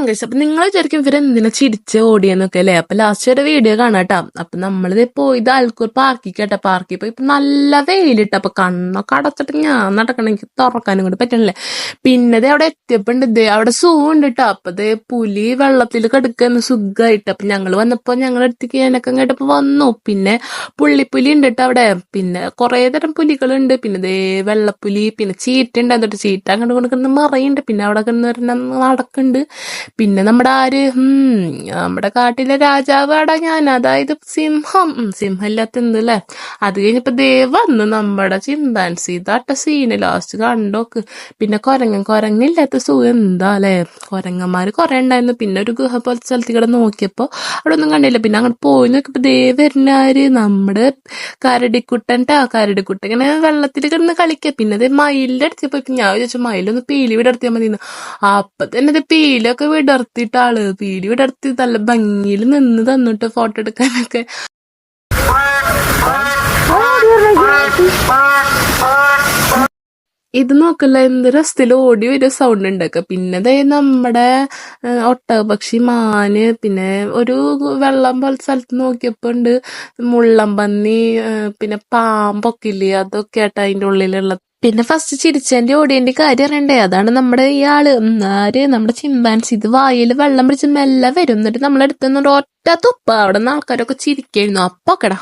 Guys. അപ്പൊ നിങ്ങൾ വിചാരിക്കും ഇവരെന്തിനാ ചിരിച്ച് ഓടിയെന്നൊക്കെ അല്ലേ. അപ്പൊ ലാസ്റ്റ് ഒരു വീഡിയോ കാണാട്ടോ. അപ്പൊ നമ്മളിത് പോയത് ആൽക്കൂർ പാർക്കിൽ കേട്ടോ. പാർക്കിൽ പോയി ഇപ്പൊ നല്ല വെയിലിട്ട് അപ്പൊ കണ്ണൊക്കെ അടച്ചിട്ട് ഞാൻ നടക്കണം, എനിക്ക് തുറക്കാനും കൂടി പറ്റണില്ലേ. പിന്നെ അവിടെ എത്തിയപ്പോണ്ട് അവിടെ സൂ ഉണ്ട് കേട്ടോ. അപ്പൊ പുലി വെള്ളത്തിൽ കിടക്കുന്ന സുഖമായിട്ട്. അപ്പൊ ഞങ്ങള് വന്നപ്പോ ഞങ്ങളുടെ അടുത്തേക്ക് ഞാനൊക്കെ കേട്ടപ്പോ വന്നു. പിന്നെ പുള്ളിപ്പുലി ഉണ്ട് കേട്ടോ അവിടെ. പിന്നെ കുറെ തരം പുലികളുണ്ട്. പിന്നെ വെള്ളപ്പുലി, പിന്നെ ചീറ്റുണ്ട്. എന്നിട്ട് ചീറ്റ അങ്ങോട്ട് കൊടുക്കുന്ന മറയുണ്ട്. പിന്നെ അവിടെ നടക്കുന്നുണ്ട്. പിന്നെ നമ്മുടെ കാട്ടിലെ രാജാവാടാ ഞാൻ, അതായത് സിംഹം ഇല്ലാത്ത എന്തല്ലേ. അത് കഴിഞ്ഞപ്പോ വന്ന് നമ്മുടെ ചിമ്പാൻസി ഇതാട്ട സീന് ലാസ്റ്റ് കണ്ടോക്ക്. പിന്നെ കുരങ്ങില്ലാത്ത എന്താ അല്ലേ. കുരങ്ങന്മാര് കുറെ ഉണ്ടായിരുന്നു. പിന്നെ ഒരു ഗുഹ പോലത്തെ സ്ഥലത്ത് കൂടെ നോക്കിയപ്പോ അവിടെ ഒന്നും കണ്ടില്ല. പിന്നെ അങ്ങോട്ട് പോയി നോക്കിയപ്പോ വരുന്നാര് നമ്മുടെ കരടിക്കുട്ടൻ ഇങ്ങനെ വെള്ളത്തിൽ കിടന്ന് കളിക്കുക. പിന്നെ മയിലിന്റെ അടുത്ത് പോയി ഞാൻ വിചാരിച്ചു മയിലൊന്ന് പീലി വിടർത്തിയാൽ മതി. അപ്പൊ തന്നെ പീലൊക്കെ വിടർത്തിയിട്ട് പീലി വിടർത്തി നല്ല ഭംഗിയിൽ നിന്ന് തന്നിട്ട് ഫോട്ടോ എടുക്കാനൊക്കെ. ഇത് നോക്കല്ല എന്ത് രസത്തിൽ ഓടി ഒരു സൗണ്ട് ഉണ്ടാക്കുക. പിന്നെ നമ്മുടെ ഒട്ടകപക്ഷി, മാന്, പിന്നെ ഒരു വെള്ളം പോലത്തെ സ്ഥലത്ത് നോക്കിയപ്പോ ഉണ്ട് മുള്ളംപന്നി, പിന്നെ പാമ്പൊക്കെ ഇല്ലേ, അതൊക്കെ ആയിട്ട് അതിന്റെ ഉള്ളിലുള്ള. പിന്നെ ഫസ്റ്റ് ചിരിച്ചേന്റെ ഓടിയന്റെ കാര്യം അറിയണ്ടേ. അതാണ് നമ്മുടെ നമ്മുടെ ചിമ്പാൻസി. ഇത് വായിൽ വെള്ളം പിടിച്ച് മെല്ലെ വരും. എന്നിട്ട് നമ്മളെടുത്തുനിന്നൊരു ഒറ്റ തുപ്പ. അവിടെ നിന്ന് ആൾക്കാരൊക്കെ ചിരിക്കായിരുന്നു. അപ്പൊക്കെടാ